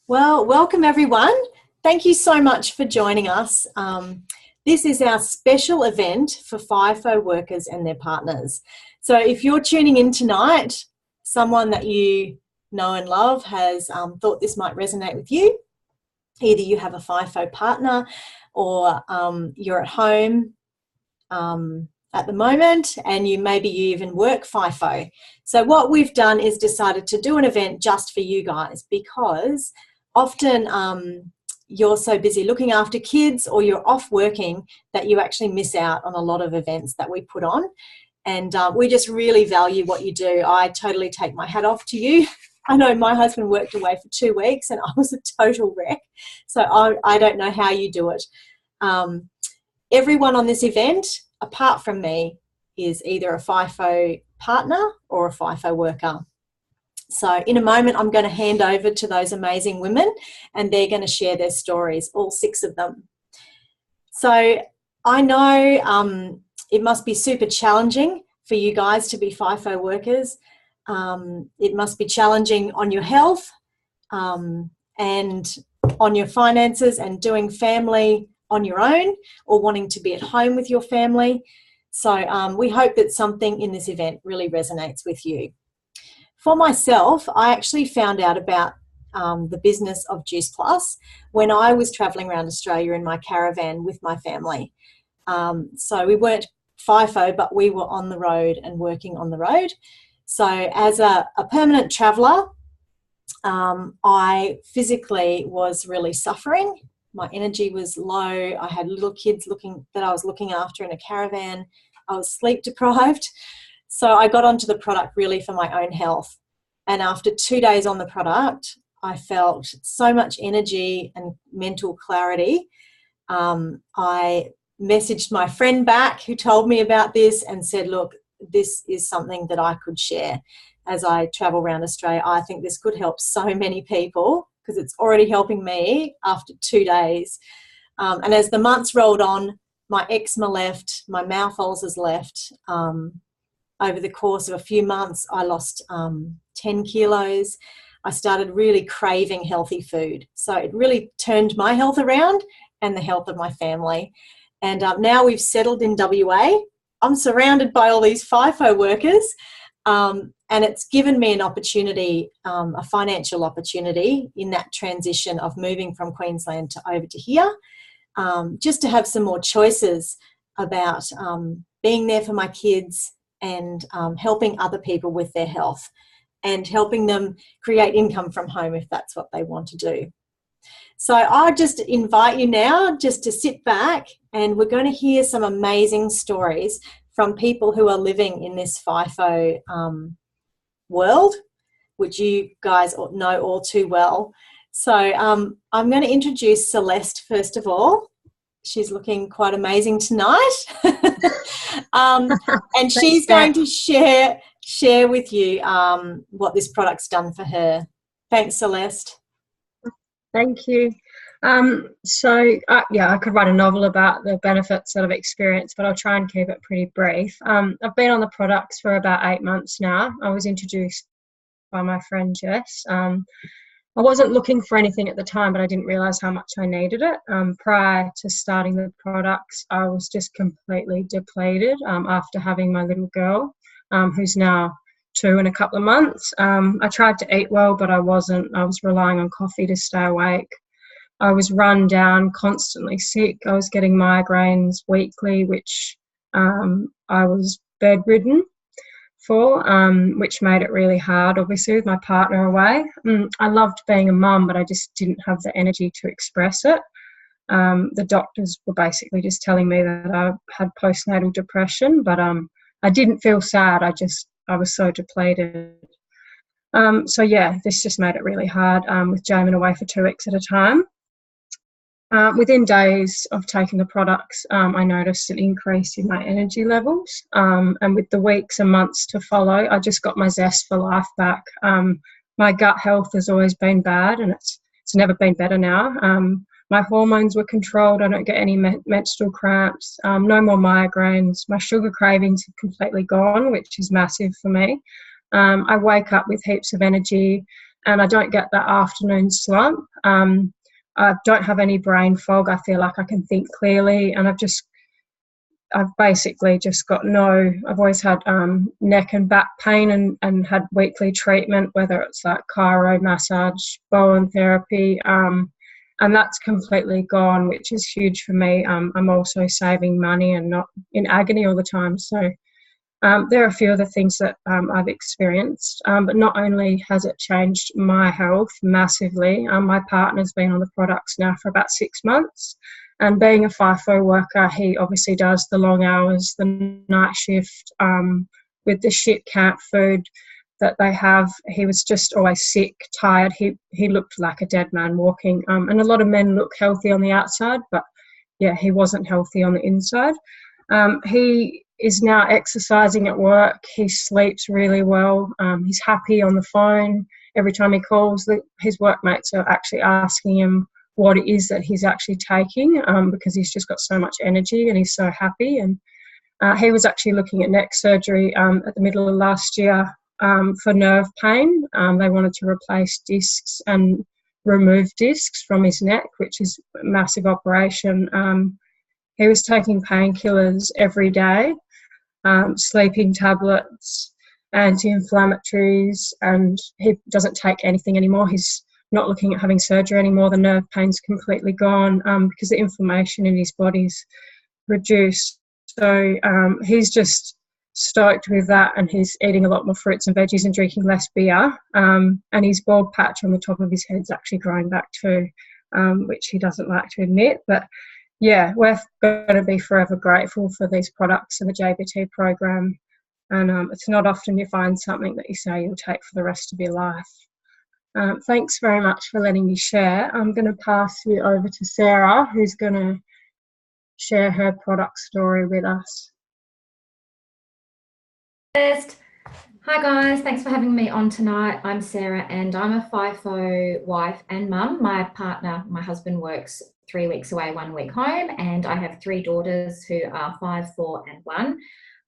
Well, welcome everyone. Thank you so much for joining us. This is our special event for FIFO workers and their partners. So if you're tuning in tonight, someone that you know and love has thought this might resonate with you. Either you have a FIFO partner or you're at home at the moment and maybe you even work FIFO. So what we've done is decided to do an event just for you guys, because often you're so busy looking after kids or you're off working that you actually miss out on a lot of events that we put on. And we just really value what you do. I totally take my hat off to you. I know my husband worked away for 2 weeks and I was a total wreck. So I don't know how you do it. Everyone on this event, apart from me, is either a FIFO partner or a FIFO worker. So in a moment, I'm going to hand over to those amazing women and they're going to share their stories, all 6 of them. So I know it must be super challenging for you guys to be FIFO workers. It must be challenging on your health and on your finances and doing family on your own or wanting to be at home with your family. So we hope that something in this event really resonates with you. For myself, I actually found out about the business of Juice Plus when I was travelling around Australia in my caravan with my family. So we weren't FIFO, but we were on the road and working on the road. So as a permanent traveller, I physically was really suffering. My energy was low. I had little kids that I was looking after in a caravan. I was sleep deprived. So I got onto the product really for my own health. And after 2 days on the product, I felt so much energy and mental clarity. I messaged my friend back who told me about this and said, look, this is something that I could share as I travel around Australia. I think this could help so many people because it's already helping me after 2 days. And as the months rolled on, my eczema left, my mouth ulcers left. Over the course of a few months, I lost 10 kilos. I started really craving healthy food. So it really turned my health around and the health of my family. And now we've settled in WA. I'm surrounded by all these FIFO workers. And it's given me an opportunity, a financial opportunity in that transition of moving from Queensland to over to here, just to have some more choices about being there for my kids and helping other people with their health and helping them create income from home if that's what they want to do. So I just invite you now just to sit back and we're going to hear some amazing stories from people who are living in this FIFO world, which you guys know all too well. So I'm going to introduce Celeste first of all. She's looking quite amazing tonight. And she's going to share with you what this product's done for her. Thanks, Celeste. Thank you. I could write a novel about the benefits that I've experienced, but I'll try and keep it pretty brief. I've been on the products for about 8 months now. I was introduced by my friend Jess. I wasn't looking for anything at the time, but I didn't realise how much I needed it. Prior to starting the products, I was just completely depleted after having my little girl, who's now 2 in a couple of months. I tried to eat well, but I wasn't. I was relying on coffee to stay awake. I was run down, constantly sick. I was getting migraines weekly, which I was bedridden for, which made it really hard, obviously, with my partner away. I loved being a mum, but I just didn't have the energy to express it. The doctors were basically just telling me that I had postnatal depression, but I didn't feel sad. I was so depleted. This just made it really hard with Jamin away for 2 weeks at a time. Within days of taking the products, I noticed an increase in my energy levels. And with the weeks and months to follow, I just got my zest for life back. My gut health has always been bad and it's never been better now. My hormones were controlled. I don't get any menstrual cramps, no more migraines. My sugar cravings have completely gone, which is massive for me. I wake up with heaps of energy. and I don't get that afternoon slump. I don't have any brain fog. I feel like I can think clearly, and I've basically just got I've always had neck and back pain and had weekly treatment, whether it's like chiro, massage, Bowen therapy, and that's completely gone, which is huge for me. I'm also saving money and not in agony all the time. So there are a few other things that I've experienced, but not only has it changed my health massively, my partner's been on the products now for about 6 months, and being a Fifo worker, he obviously does the long hours, the night shift, with the shit camp food that they have. He was just always sick, tired. He looked like a dead man walking, and a lot of men look healthy on the outside, but yeah, he wasn't healthy on the inside. He is now exercising at work. He sleeps really well. He's happy on the phone. Every time he calls, his workmates are actually asking him what it is that he's actually taking, because he's just got so much energy and he's so happy. And he was actually looking at neck surgery at the middle of last year for nerve pain. They wanted to replace discs and remove discs from his neck, which is a massive operation. He was taking painkillers every day, sleeping tablets, anti-inflammatories, and he doesn't take anything anymore. He's not looking at having surgery anymore. The nerve pain's completely gone because the inflammation in his body's reduced. So he's just stoked with that, and he's eating a lot more fruits and veggies and drinking less beer. And his bald patch on the top of his head's actually growing back too, which he doesn't like to admit. But yeah, we're going to be forever grateful for these products and the JBT program. And it's not often you find something that you say you'll take for the rest of your life. Thanks very much for letting me share. I'm going to pass you over to Sarah, who's going to share her product story with us. First, hi guys, thanks for having me on tonight. I'm Sarah and I'm a Fifo wife and mum. My partner, my husband, works 3 weeks away, 1 week home, and I have 3 daughters who are 5, 4 and 1.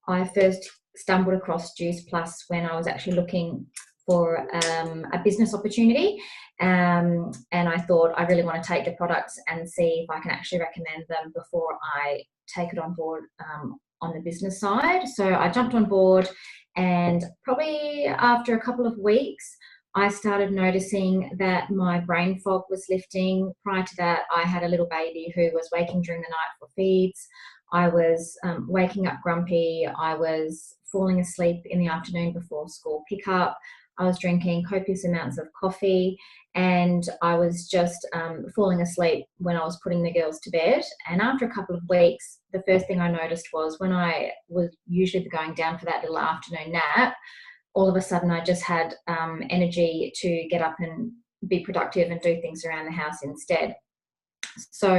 I first stumbled across Juice Plus when I was actually looking for a business opportunity, and I thought I really want to take the products and see if I can actually recommend them before I take it on board on the business side. So I jumped on board, and probably after a couple of weeks I started noticing that my brain fog was lifting. Prior to that, I had a little baby who was waking during the night for feeds. I was waking up grumpy. I was falling asleep in the afternoon before school pickup. I was drinking copious amounts of coffee, and I was just falling asleep when I was putting the girls to bed. And after a couple of weeks, the first thing I noticed was when I was usually going down for that little afternoon nap, all of a sudden I just had energy to get up and be productive and do things around the house instead. So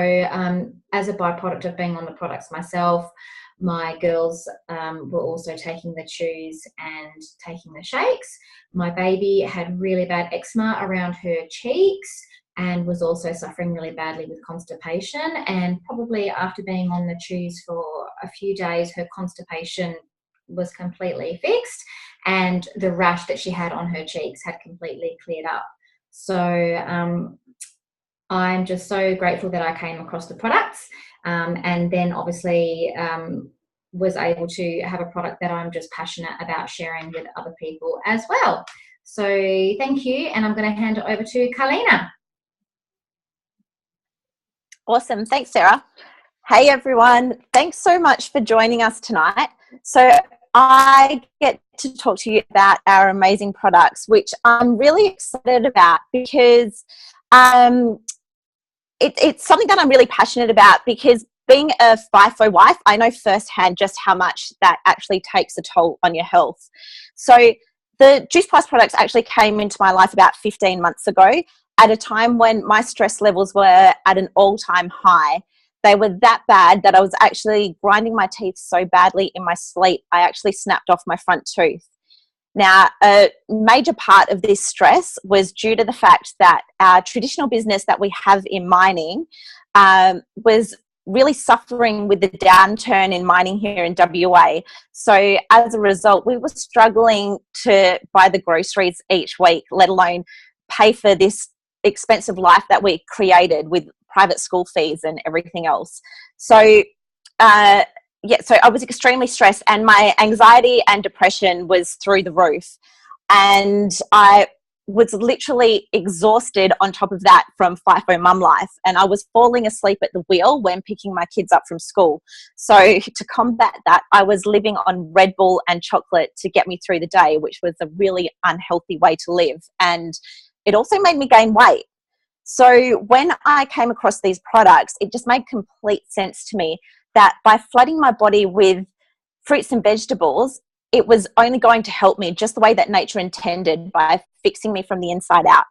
as a byproduct of being on the products myself, my girls were also taking the chews and taking the shakes. My baby had really bad eczema around her cheeks and was also suffering really badly with constipation. And probably after being on the chews for a few days, her constipation was completely fixed, and the rash that she had on her cheeks had completely cleared up. So I'm just so grateful that I came across the products, and then obviously was able to have a product that I'm just passionate about sharing with other people as well. So thank you, and I'm going to hand it over to Carlina. Awesome. Thanks, Sarah. Hey, everyone. Thanks so much for joining us tonight. So I get to talk to you about our amazing products, which I'm really excited about because it's something that I'm really passionate about, because being a Fifo wife, I know firsthand just how much that actually takes a toll on your health. So the Juice Plus products actually came into my life about 15 months ago at a time when my stress levels were at an all-time high. They were that bad that I was actually grinding my teeth so badly in my sleep, I actually snapped off my front tooth. Now, a major part of this stress was due to the fact that our traditional business that we have in mining was really suffering with the downturn in mining here in WA. So as a result, we were struggling to buy the groceries each week, let alone pay for this expensive life that we created with private school fees and everything else. So so I was extremely stressed, and my anxiety and depression was through the roof, and I was literally exhausted on top of that from FIFO mum life, and I was falling asleep at the wheel when picking my kids up from school. So to combat that, I was living on Red Bull and chocolate to get me through the day, which was a really unhealthy way to live, and it also made me gain weight. So when I came across these products, it just made complete sense to me that by flooding my body with fruits and vegetables, it was only going to help me just the way that nature intended, by fixing me from the inside out.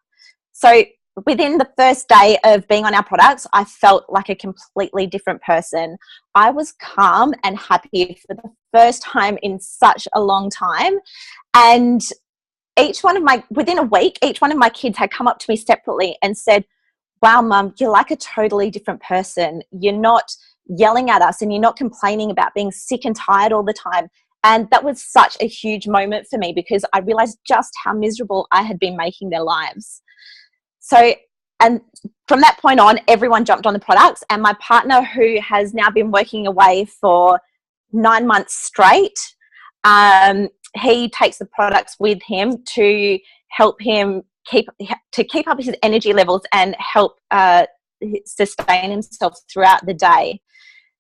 So within the first day of being on our products, I felt like a completely different person. I was calm and happy for the first time in such a long time. And within a week, each one of my kids had come up to me separately and said, "Wow, Mum, you're like a totally different person. You're not yelling at us, and you're not complaining about being sick and tired all the time." And that was such a huge moment for me, because I realized just how miserable I had been making their lives. So, and from that point on, everyone jumped on the products, and my partner, who has now been working away for 9 months straight, he takes the products with him to help him keep up his energy levels and help sustain himself throughout the day.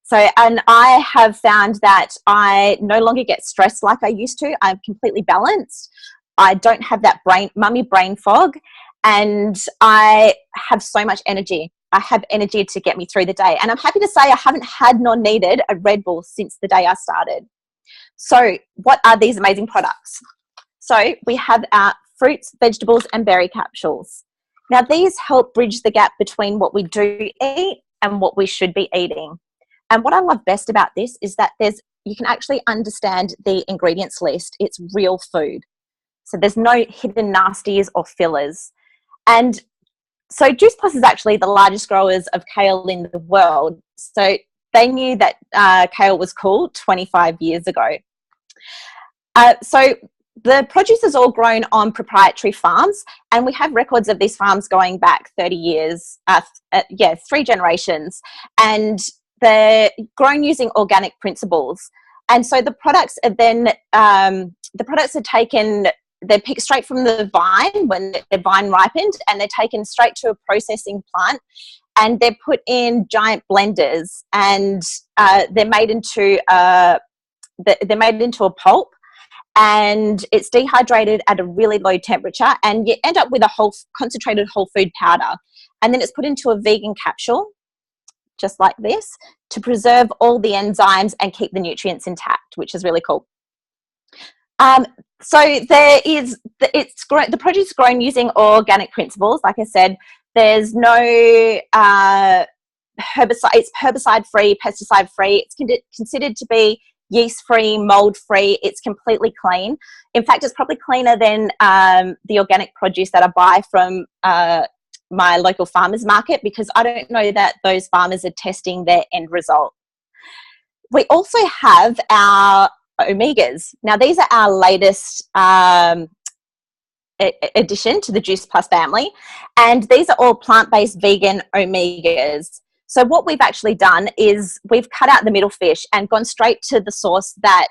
So, and I have found that I no longer get stressed like I used to. I'm completely balanced. I don't have that mummy brain fog, and I have so much energy. I have energy to get me through the day. And I'm happy to say I haven't had nor needed a Red Bull since the day I started. So what are these amazing products? So we have our fruits, vegetables, and berry capsules. Now, these help bridge the gap between what we do eat and what we should be eating. And what I love best about this is that you can actually understand the ingredients list. It's real food. So there's no hidden nasties or fillers. And so Juice Plus is actually the largest growers of kale in the world. So they knew that kale was cool 25 years ago. So the produce is all grown on proprietary farms, and we have records of these farms going back 30 years, 3 generations, and they're grown using organic principles. And so the products are then, taken, they're picked straight from the vine when the vine ripened, and they're taken straight to a processing plant, and they're put in giant blenders, and they're made into a pulp, and it's dehydrated at a really low temperature, and you end up with a concentrated whole food powder. And then it's put into a vegan capsule, just like this, to preserve all the enzymes and keep the nutrients intact, which is really cool. So the produce is grown using organic principles. Like I said, there's no herbicide. It's herbicide-free, pesticide-free. It's considered to be yeast-free, mold-free. It's completely clean. In fact, it's probably cleaner than the organic produce that I buy from my local farmers market, because I don't know that those farmers are testing their end result. We also have our omegas. Now, these are our latest addition to the Juice Plus family, and these are all plant-based vegan omegas. So what we've actually done is we've cut out the middle fish and gone straight to the source that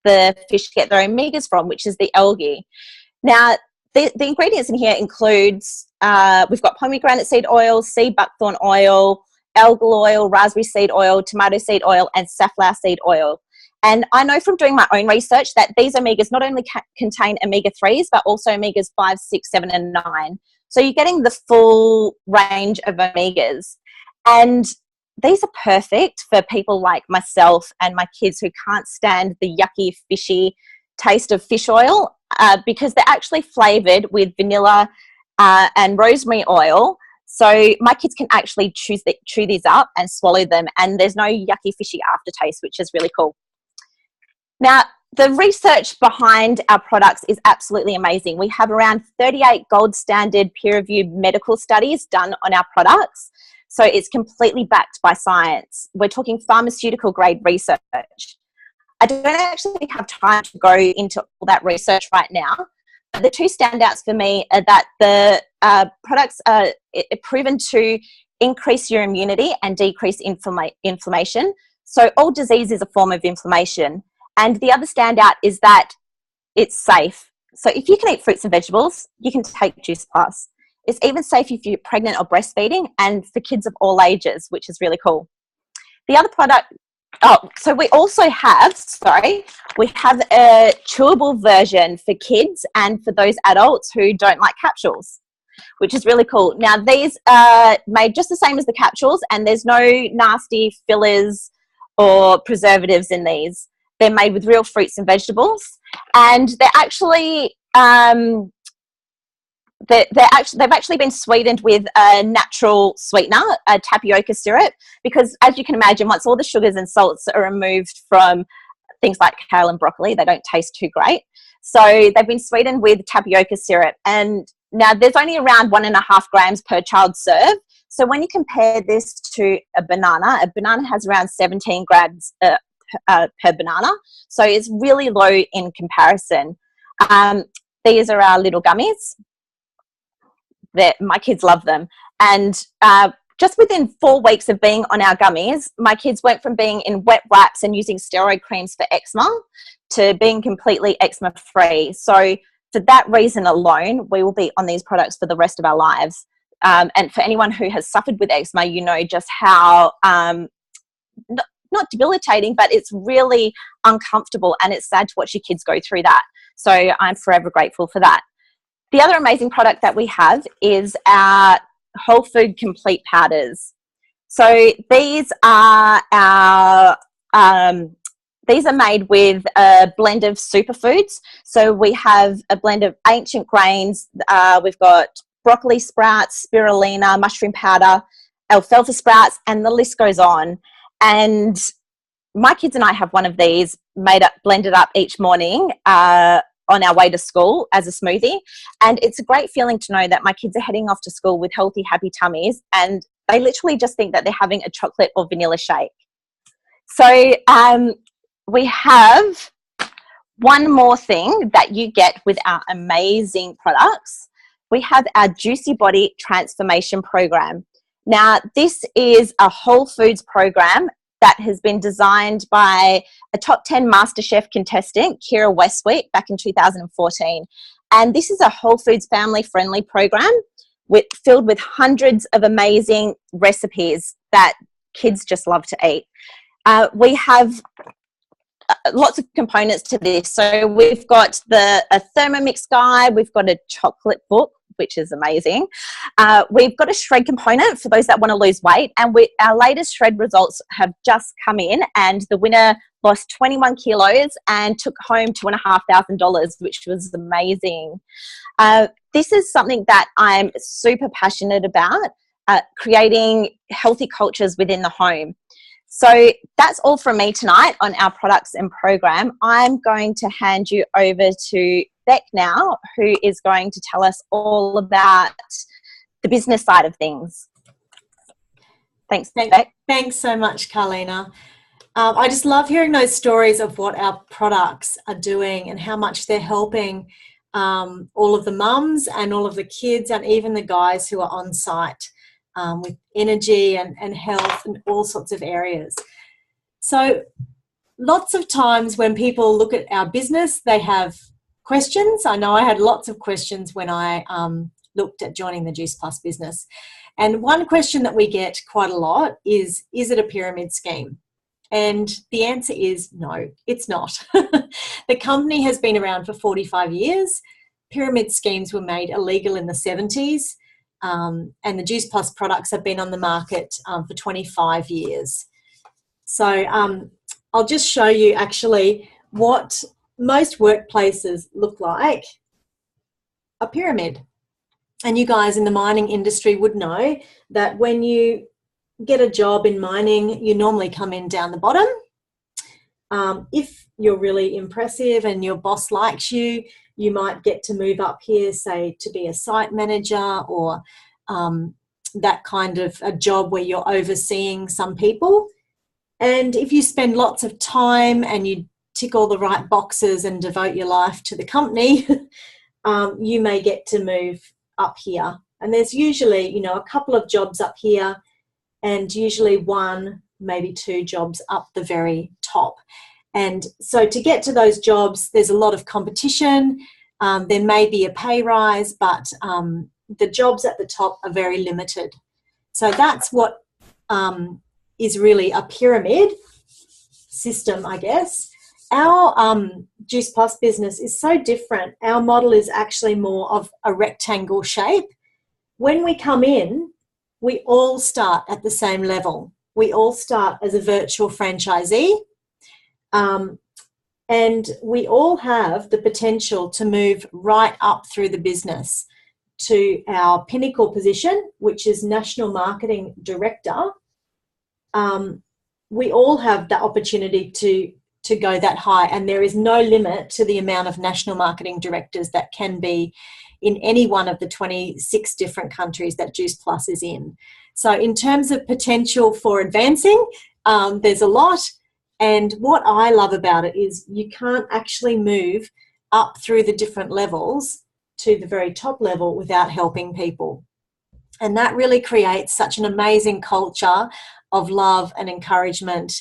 the fish get their omegas from, which is the algae. Now, the ingredients in here includes, we've got pomegranate seed oil, sea buckthorn oil, algal oil, raspberry seed oil, tomato seed oil, and safflower seed oil. And I know from doing my own research that these omegas not only contain omega-3s, but also omegas 5, 6, 7, and 9. So you're getting the full range of omegas. And these are perfect for people like myself and my kids who can't stand the yucky, fishy taste of fish oil, because they're actually flavored with vanilla and rosemary oil. So my kids can actually chew these up and swallow them, and there's no yucky, fishy aftertaste, which is really cool. Now, the research behind our products is absolutely amazing. We have around 38 gold standard peer-reviewed medical studies done on our products. So it's completely backed by science. We're talking pharmaceutical grade research. I don't actually have time to go into all that research right now, the two standouts for me are that the products are proven to increase your immunity and decrease inflammation. So all disease is a form of inflammation. And the other standout is that it's safe. So if you can eat fruits and vegetables, you can take Juice Plus. It's even safe if you're pregnant or breastfeeding, and for kids of all ages, which is really cool. The other product, so we also have, we have a chewable version for kids and for those adults who don't like capsules, which is really cool. Now, these are made just the same as the capsules, and there's no nasty fillers or preservatives in these. They're made with real fruits and vegetables, and they're actually they've actually been sweetened with a natural sweetener, a tapioca syrup, because as you can imagine, once all the sugars and salts are removed from things like kale and broccoli, they don't taste too great. So they've been sweetened with tapioca syrup, and now there's only around 1.5 grams per child serve. So when you compare this to a banana has around 17 grams per banana. So it's really low in comparison. These are our little gummies. My kids love them. And just within 4 weeks of being on our gummies, my kids went from being in wet wraps and using steroid creams for eczema to being completely eczema free. So for that reason alone, we will be on these products for the rest of our lives. And for anyone who has suffered with eczema, you know just how not debilitating, but it's really uncomfortable, and it's sad to watch your kids go through that. So I'm forever grateful for that. The other amazing product that we have is our whole food complete powders. So these are made with a blend of superfoods. So we have a blend of ancient grains. We've got broccoli sprouts, spirulina, mushroom powder, alfalfa sprouts, and the list goes on. And my kids and I have one of these blended up each morning on our way to school as a smoothie. And it's a great feeling to know that my kids are heading off to school with healthy, happy tummies, and they literally just think that they're having a chocolate or vanilla shake. So we have one more thing that you get with our amazing products. We have our Juicy Body Transformation Program. Now, this is a whole foods program that has been designed by a top 10 MasterChef contestant, Kira Westwick, back in 2014. And this is a whole foods family-friendly program filled with hundreds of amazing recipes that kids just love to eat. We have lots of components to this. So we've got a Thermomix guide, we've got a chocolate book, which is amazing. We've got a shred component for those that want to lose weight, and our latest shred results have just come in, and the winner lost 21 kilos and took home $2,500, which was amazing. This is something that I'm super passionate about, creating healthy cultures within the home. So that's all from me tonight on our products and program. I'm going to hand you over to Beck now, who is going to tell us all about the business side of things. Thanks, Beck. Thanks so much, Carlina. I just love hearing those stories of what our products are doing and how much they're helping all of the mums and all of the kids and even the guys who are on site with energy and health and all sorts of areas. So lots of times when people look at our business, they have questions. I know I had lots of questions when I looked at joining the Juice Plus business. And one question that we get quite a lot is it a pyramid scheme? And the answer is no, it's not. The company has been around for 45 years. Pyramid schemes were made illegal in the 70s. And the Juice Plus products have been on the market for 25 years. So I'll just show you actually what most workplaces look like a pyramid. And you guys in the mining industry would know that when you get a job in mining, you normally come in down the bottom. If you're really impressive and your boss likes you, you might get to move up here, say, to be a site manager or that kind of a job where you're overseeing some people. And if you spend lots of time and you tick all the right boxes and devote your life to the company, you may get to move up here. And there's usually, you know, a couple of jobs up here and usually one, maybe two jobs up the very top. And so to get to those jobs, there's a lot of competition. There may be a pay rise, but the jobs at the top are very limited. So that's what is really a pyramid system, I guess. Our Juice Plus business is so different. Our model is actually more of a rectangle shape. When we come in, we all start at the same level. We all start as a virtual franchisee. And we all have the potential to move right up through the business to our pinnacle position, which is National Marketing Director. We all have the opportunity to go that high, and there is no limit to the amount of National Marketing Directors that can be in any one of the 26 different countries that Juice Plus is in. So in terms of potential for advancing, there's a lot. And what I love about it is you can't actually move up through the different levels to the very top level without helping people. And that really creates such an amazing culture of love and encouragement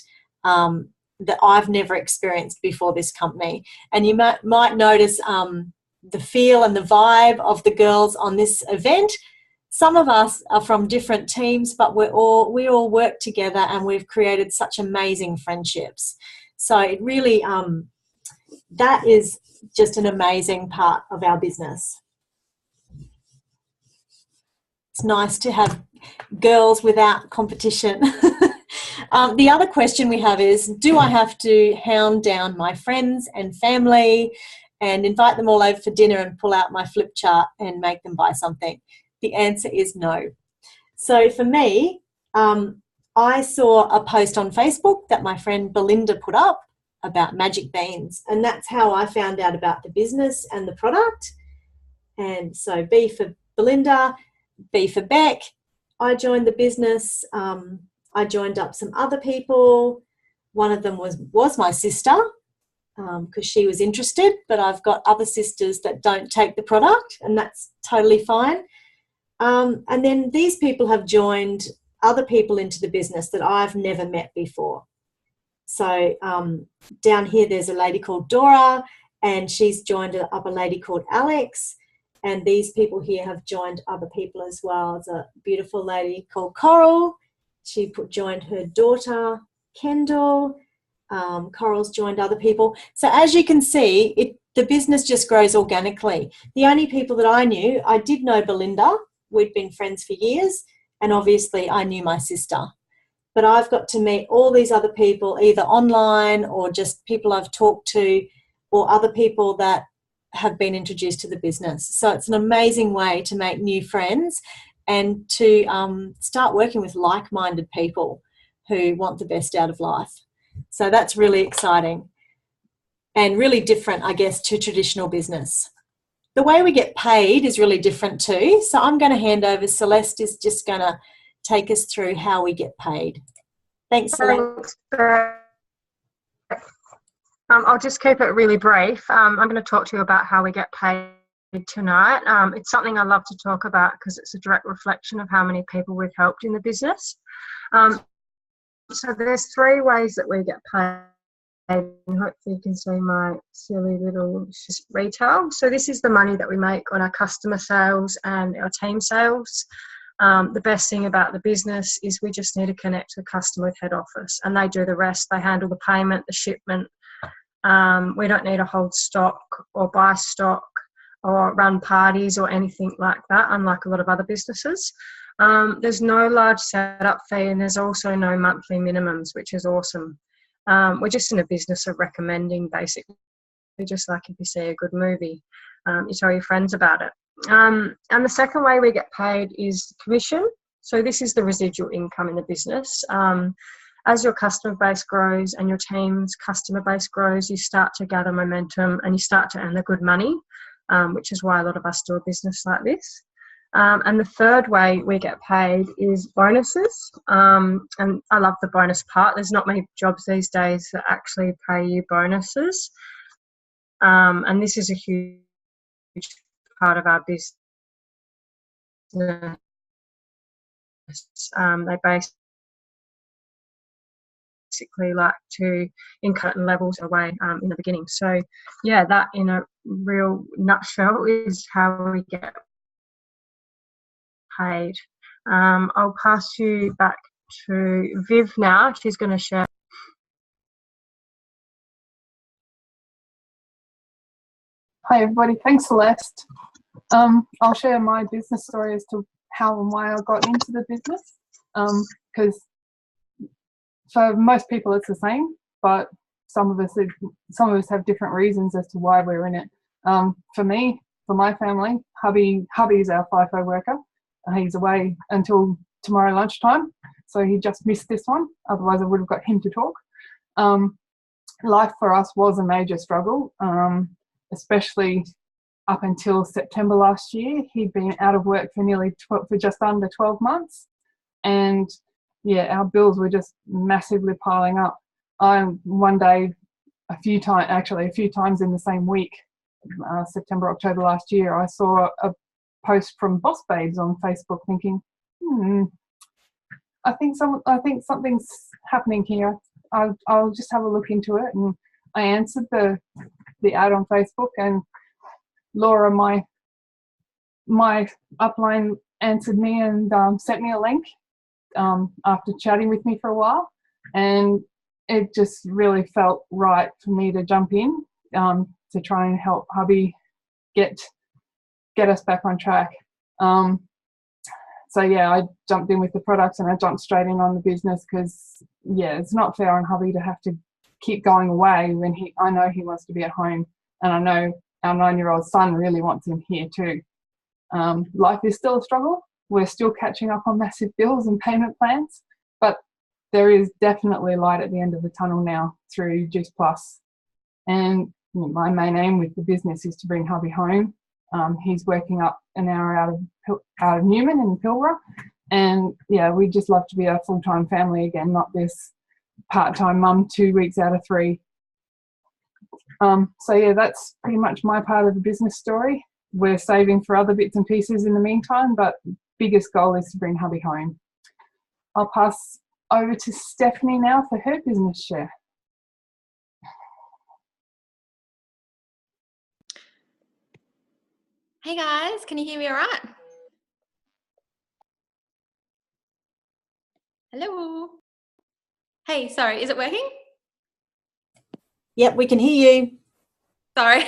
that I've never experienced before this company. And you might notice the feel and the vibe of the girls on this event. Some of us are from different teams, but we all work together and we've created such amazing friendships. So it really, that is just an amazing part of our business. It's nice to have girls without competition. The other question we have is, do I have to hound down my friends and family and invite them all over for dinner and pull out my flip chart and make them buy something? The answer is no. So for me, I saw a post on Facebook that my friend Belinda put up about magic beans, and that's how I found out about the business and the product. And so B for Belinda, B for Beck. I joined the business. I joined up some other people. One of them was my sister because she was interested, but I've got other sisters that don't take the product, and that's totally fine. And then these people have joined other people into the business that I've never met before. So down here there's a lady called Dora, and she's joined up a lady called Alex. And these people here have joined other people as well. There's a beautiful lady called Coral. She joined her daughter, Kendall. Coral's joined other people. So as you can see, the business just grows organically. The only people that I knew, I did know Belinda. We'd been friends for years. And obviously I knew my sister. But I've got to meet all these other people, either online or just people I've talked to, or other people that have been introduced to the business. So it's an amazing way to make new friends and to start working with like-minded people who want the best out of life. So that's really exciting and really different, I guess, to traditional business. The way we get paid is really different too. So I'm going to hand over. Celeste is just going to take us through how we get paid. Thanks, Celeste. I'll just keep it really brief. I'm going to talk to you about how we get paid tonight. It's something I love to talk about because it's a direct reflection of how many people we've helped in the business. So there's three ways that we get paid. And hopefully you can see my silly little retail. So this is the money that we make on our customer sales and our team sales. The best thing about the business is we just need to connect to the customer with head office, and they do the rest. They handle the payment, the shipment. We don't need to hold stock or buy stock or run parties or anything like that, unlike a lot of other businesses. There's no large setup fee, and there's also no monthly minimums, which is awesome. We're just in a business of recommending, basically, just like if you see a good movie, you tell your friends about it. And the second way we get paid is commission. So this is the residual income in the business. As your customer base grows and your team's customer base grows, you start to gather momentum and you start to earn the good money, which is why a lot of us do a business like this. And the third way we get paid is bonuses. And I love the bonus part. There's not many jobs these days that actually pay you bonuses. And this is a huge part of our business. They basically like to income levels away in the beginning. So yeah, that in a real nutshell is how we get paid. I'll pass you back to Viv now. She's going to share. Hi everybody, thanks Celeste. I'll share my business story as to how and why I got into the business, because for most people it's the same, but some of us have different reasons as to why we're in it. For me, for my family, hubby is our FIFO worker. He's away until tomorrow lunchtime, so he just missed this one, otherwise I would have got him to talk. Life for us was a major struggle, especially up until September last year. He'd been out of work for just under 12 months, and yeah, our bills were just massively piling up. One day, a few times in the same week, September, October last year, I saw a post from Boss Babes on Facebook, thinking, I think something's happening here. I'll just have a look into it, and I answered the ad on Facebook, and Laura, my upline, answered me and sent me a link after chatting with me for a while, and it just really felt right for me to jump in to try and help hubby get us back on track. So yeah, I jumped in with the products and I jumped straight in on the business, because yeah, it's not fair on hubby to have to keep going away when I know he wants to be at home, and I know our 9-year-old son really wants him here too. Life is still a struggle. We're still catching up on massive bills and payment plans, but there is definitely light at the end of the tunnel now through Juice Plus. And my main aim with the business is to bring hubby home. He's working up an hour out of Newman in Pilbara, and yeah, we'd just love to be a full-time family again, not this part-time mum 2 weeks out of 3. So yeah, that's pretty much my part of the business story. We're saving for other bits and pieces in the meantime, but biggest goal is to bring hubby home. I'll pass over to Stephanie now for her business share. Hey guys, can you hear me all right? Hello. Hey, sorry, is it working? Yep, we can hear you. Sorry,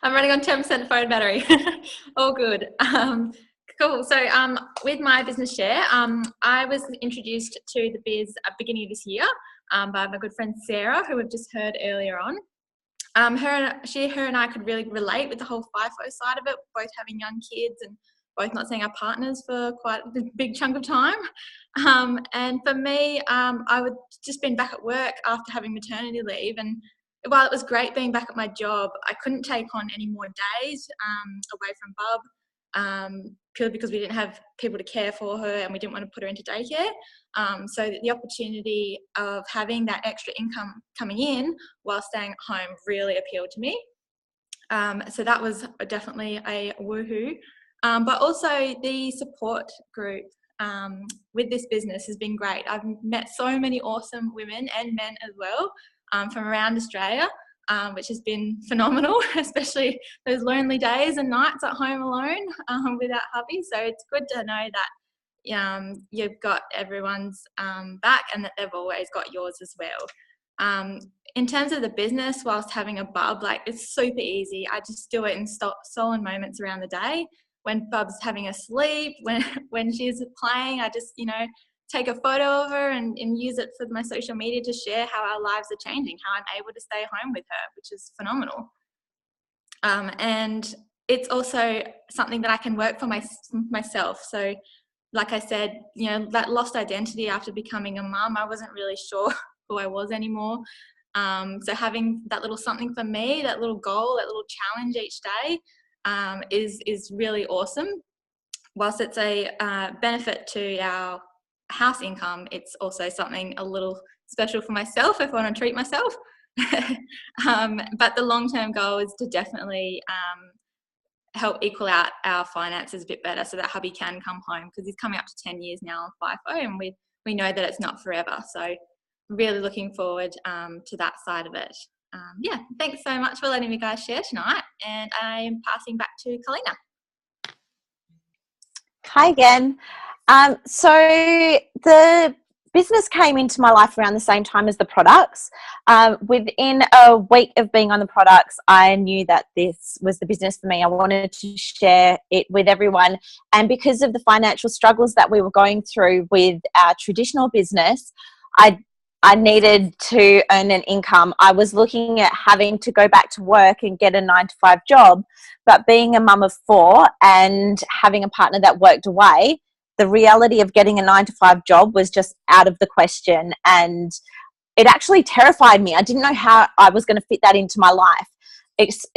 I'm running on 10% phone battery. All good. Cool. So with my business share, I was introduced to the biz at the beginning of this year by my good friend Sarah, who we've just heard earlier on. Her and I could really relate with the whole FIFO side of it, both having young kids and both not seeing our partners for quite a big chunk of time. And for me, I would just been back at work after having maternity leave, and while it was great being back at my job, I couldn't take on any more days away from Bub, purely because we didn't have people to care for her and we didn't want to put her into daycare. So the opportunity of having that extra income coming in while staying at home really appealed to me. So that was definitely a woohoo. But also the support group with this business has been great. I've met so many awesome women and men as well from around Australia, which has been phenomenal, especially those lonely days and nights at home alone without hubby. So it's good to know that you've got everyone's back and that they've always got yours as well. In terms of the business, whilst having a bub, like, it's super easy. I just do it in stolen moments around the day. When Bub's having a sleep, when she's playing, I just, take a photo of her and use it for my social media to share how our lives are changing, how I'm able to stay home with her, which is phenomenal. And it's also something that I can work for myself. So like I said, that lost identity after becoming a mum, I wasn't really sure who I was anymore. So having that little something for me, that little goal, that little challenge each day is really awesome. Whilst it's a benefit to our house income, it's also something a little special for myself if I want to treat myself. But the long-term goal is to definitely help equal out our finances a bit better so that hubby can come home, because he's coming up to 10 years now on FIFO, and we know that it's not forever. So really looking forward to that side of it. Yeah, thanks so much for letting me guys share tonight, and I'm passing back to Kalina. Hi again. So the business came into my life around the same time as the products. Within a week of being on the products, I knew that this was the business for me. I wanted to share it with everyone. And because of the financial struggles that we were going through with our traditional business, I needed to earn an income. I was looking at having to go back to work and get a 9-to-5 job, but being a mum of 4 and having a partner that worked away, the reality of getting a 9-to-5 job was just out of the question, and it actually terrified me. I didn't know how I was going to fit that into my life.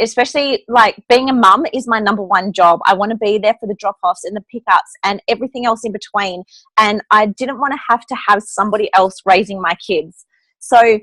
Especially like being a mum is my number one job. I want to be there for the drop-offs and the pickups and everything else in between. And I didn't want to have somebody else raising my kids. So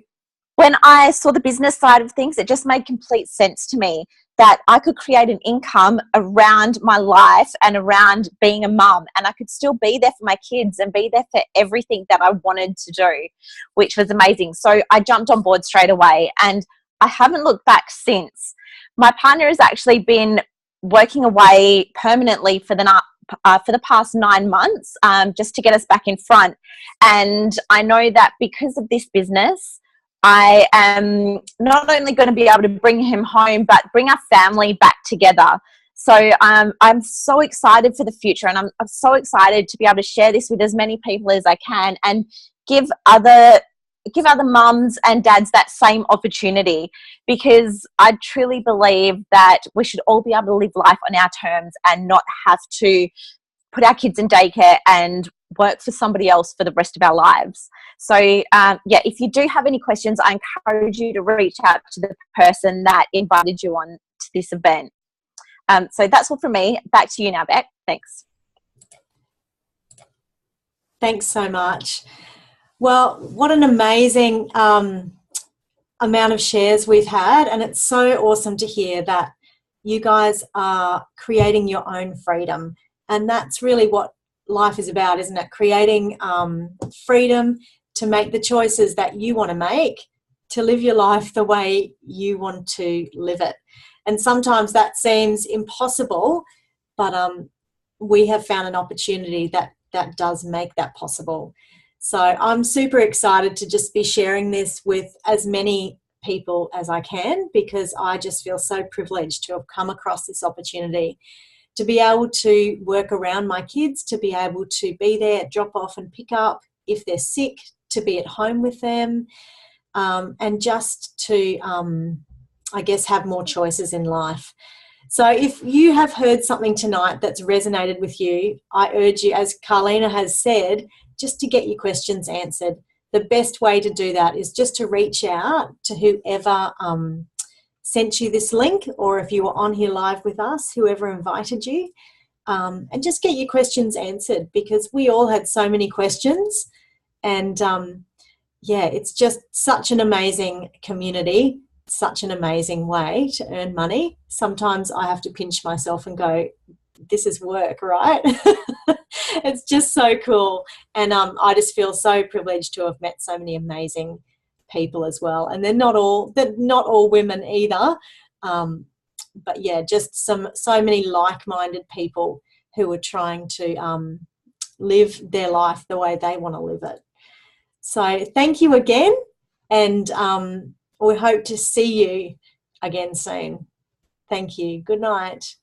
when I saw the business side of things, it just made complete sense to me that I could create an income around my life and around being a mum, and I could still be there for my kids and be there for everything that I wanted to do, which was amazing. So I jumped on board straight away, and I haven't looked back since. My partner has actually been working away permanently for the past 9 months, just to get us back in front. And I know that because of this business, I am not only going to be able to bring him home, but bring our family back together. So I'm so excited for the future, and I'm so excited to be able to share this with as many people as I can and give other mums and dads that same opportunity, because I truly believe that we should all be able to live life on our terms and not have to put our kids in daycare and work for somebody else for the rest of our lives. So if you do have any questions, I encourage you to reach out to the person that invited you on to this event. So that's all from me. Back to you now, Beck. Thanks. Thanks so much. Well, what an amazing amount of shares we've had, and it's so awesome to hear that you guys are creating your own freedom, and that's really what life is about, isn't it? Creating freedom to make the choices that you want to make, to live your life the way you want to live it. And sometimes that seems impossible, but we have found an opportunity that does make that possible. So I'm super excited to just be sharing this with as many people as I can, because I just feel so privileged to have come across this opportunity to be able to work around my kids, to be able to be there, drop off and pick up if they're sick, to be at home with them, and just to, I guess, have more choices in life. So if you have heard something tonight that's resonated with you, I urge you, as Carlina has said, just to get your questions answered. The best way to do that is just to reach out to whoever sent you this link, or if you were on here live with us, whoever invited you, and just get your questions answered, because we all had so many questions. And it's just such an amazing community, such an amazing way to earn money. Sometimes I have to pinch myself and go, this is work, right? It's just so cool. And I just feel so privileged to have met so many amazing people as well. And they're not all women either. But yeah, just so many like-minded people who are trying to live their life the way they want to live it. So thank you again. And we hope to see you again soon. Thank you. Good night.